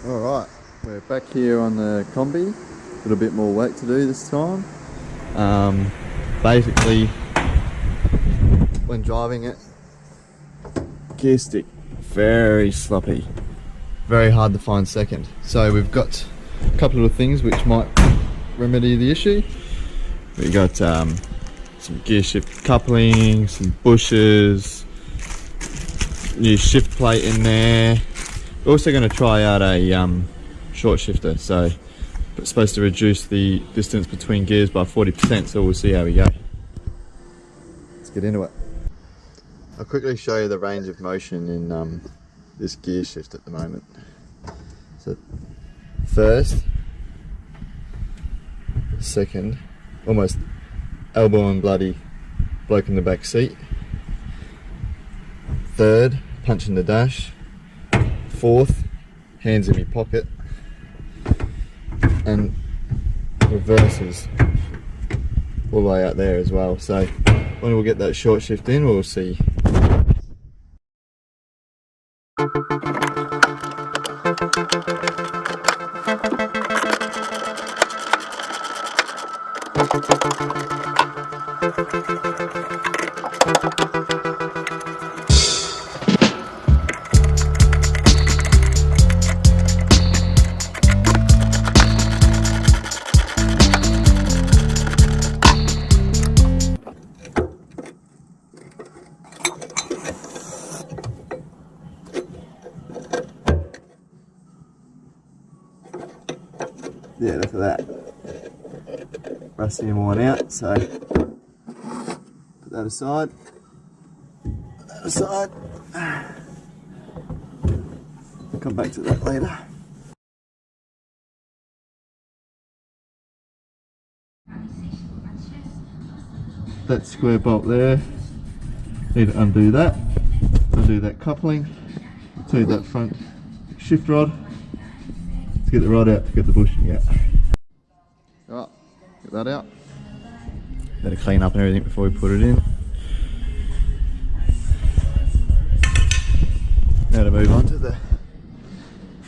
Alright, we're back here on the Kombi. A little bit more work to do this time. Basically, when driving it, gear stick, very sloppy. Very hard to find second. So we've got a couple of things which might remedy the issue. We got some gear shift coupling, some bushes, new shift plate in there. We're also going to try out a short shifter, so it's supposed to reduce the distance between gears by 40%, so we'll see how we go. Let's get into it. I'll quickly show you the range of motion in this gear shift at the moment. So first, second, almost elbowing bloody bloke in the back seat. Third, punching the dash. Fourth, hands in my pocket. And reverses all the way out there as well. So when we'll get that short shift in, we'll see. Yeah, look at that. Rusty and worn out, so put that aside. Put that aside. I'll come back to that later. That square bolt there, need to undo that. Undo that coupling. Take that front shift rod. Let's get the rod out to get the bushing out. Alright, get that out. Better clean up and everything before we put it in. Now to move on to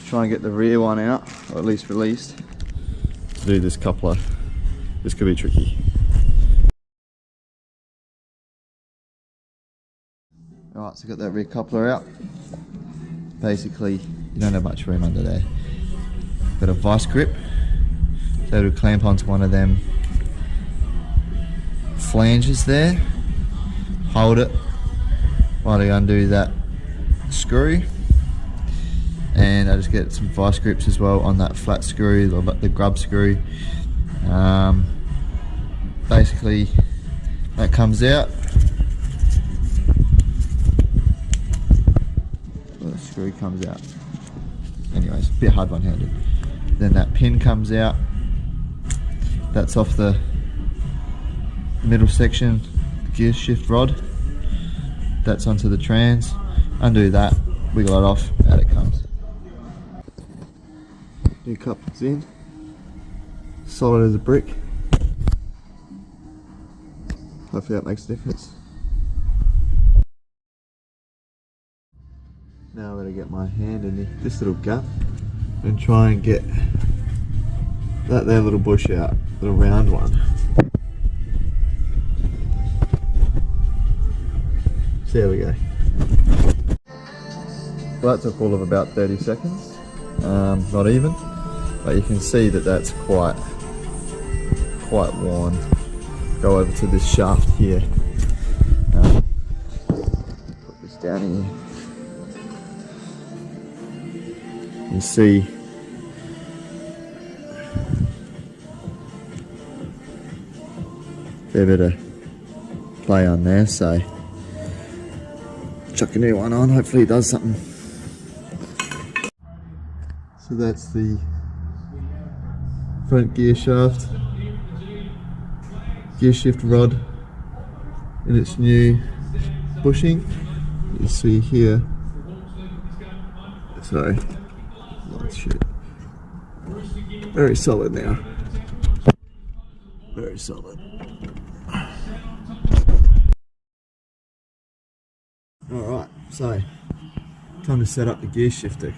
try and get the rear one out, or at least released. To do this coupler. This could be tricky. Alright, so got that rear coupler out. Basically, you don't have much room under there. Got a vice grip, so it'll clamp onto one of them flanges there, hold it while I undo that screw, and I just get some vice grips as well on that flat screw, the grub screw. Basically that comes out, the screw comes out. Anyways, a bit hard one-handed. Then that pin comes out, that's off the middle section, the gear shift rod, that's onto the trans, undo that, wiggle it off, out it comes. New couplings in, solid as a brick, hopefully that makes a difference. Now I'm going to get my hand in this little gap and try and get that there little bush out, little round one. So there we go. Well, that took all of about 30 seconds, not even, but you can see that that's quite worn. Go over to this shaft here. Put this down here. You see a fair bit of play on there, so chuck a new one on, hopefully it does something. So that's the front gear shaft, gear shift rod in its new bushing. You see here, sorry. Shit. Very solid now. Very solid. Alright, so time to set up the gear shifter.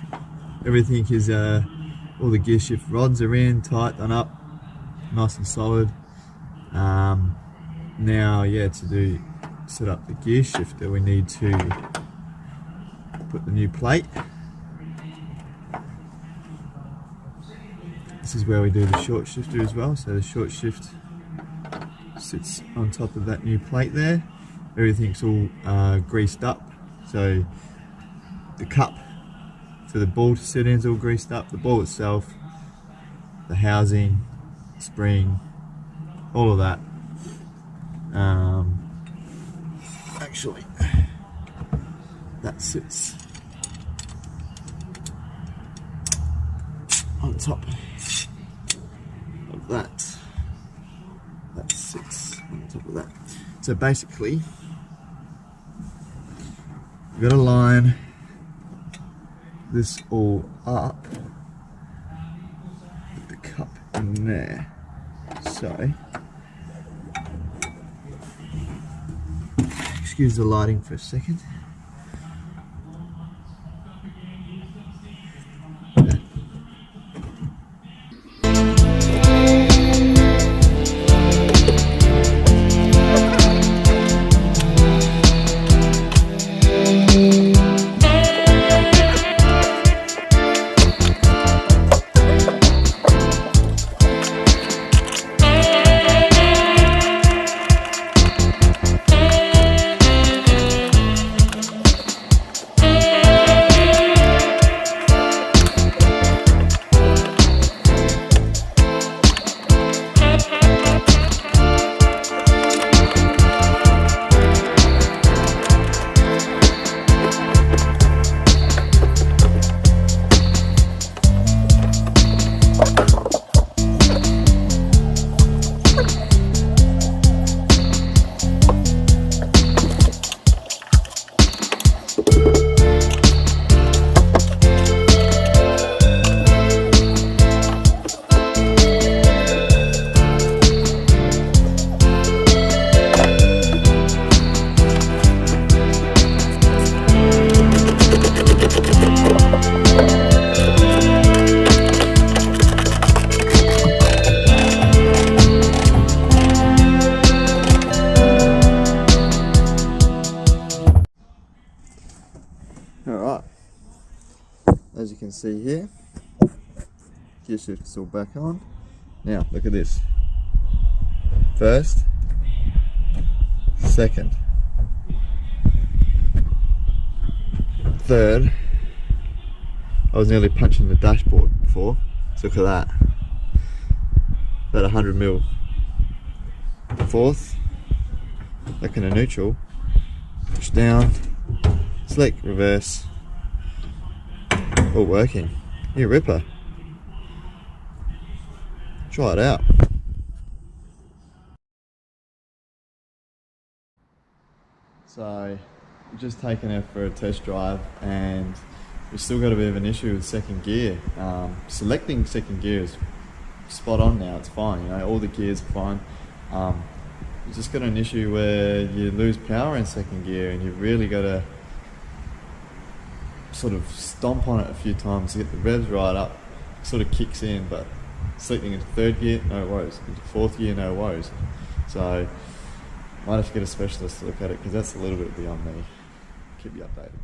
Everything is, all the gear shift rods are in, tight, done up, nice and solid. Now, yeah, to set up the gear shifter, we need to put the new plate. This is where we do the short shifter as well. So the short shift sits on top of that new plate there. Everything's all greased up. So the cup for the ball to sit in is all greased up. The ball itself, the housing, spring, all of that. Actually, that sits on top of that. That sits on top of that. So basically, you've got to line this all up with the cup in there. So, excuse the lighting for a second. Alright, as you can see here, gear shift is all back on. Now look at this. First, second, third. I was nearly punching the dashboard before, so look at that. About 100 mil. Fourth, back in a neutral, push down, slick, reverse, all working. You ripper. Try it out. So, we've just taken her for a test drive and we've still got a bit of an issue with second gear. Selecting second gear is spot on now, it's fine, you know, all the gears are fine. You've just got an issue where you lose power in second gear and you've really got to sort of stomp on it a few times to get the revs right up. It sort of kicks in, but selecting into third gear, no worries. Into fourth gear, no worries. So, might have to get a specialist to look at it because that's a little bit beyond me. Keep you updated.